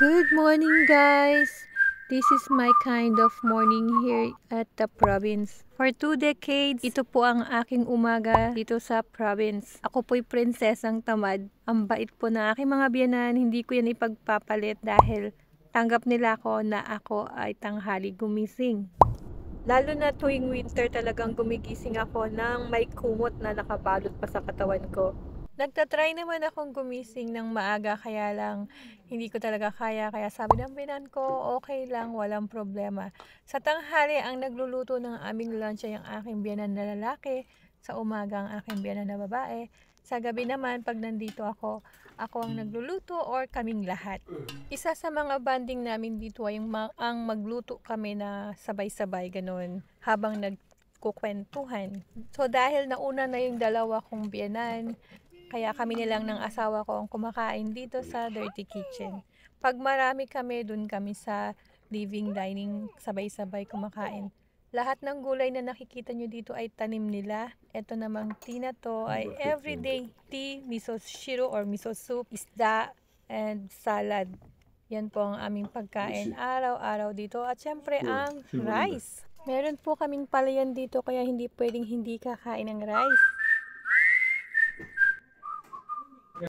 Good morning, guys! This is my kind of morning here at the province. For 2 decades, ito po ang aking umaga dito sa province. Ako po'y prinsesang tamad. Ang bait po na aking mga biyanan, hindi ko yan ipagpapalit dahil tanggap nila ko na ako ay tanghali gumising. Lalo na tuwing winter talagang gumigising ako ng may kumot na nakabalot pa sa katawan ko. Nagtatry naman akong gumising ng maaga kaya lang hindi ko talaga kaya. Kaya sabi ng binan ko, okay lang, walang problema. Sa tanghali, ang nagluluto ng aming lunch ay ang aking biyanan na lalaki. Sa umaga, ang aking biyanan na babae. Sa gabi naman, pag nandito ako ang nagluluto or kaming lahat. Isa sa mga banding namin dito ay ang magluto kami na sabay-sabay ganun habang nagkukwentuhan. So dahil nauna na yung dalawa kong biyanan, kaya kami nilang ng asawa ko ang kumakain dito sa dirty kitchen. Pag marami kami, dun kami sa living dining sabay-sabay kumakain. Lahat ng gulay na nakikita nyo dito ay tanim nila. Ito namang tea na to ay everyday tea, miso shiro or miso soup, isda, and salad. Yan po ang aming pagkain araw-araw dito. At syempre ang rice. Meron po kaming palayan dito kaya hindi pwedeng hindi kakain ng rice.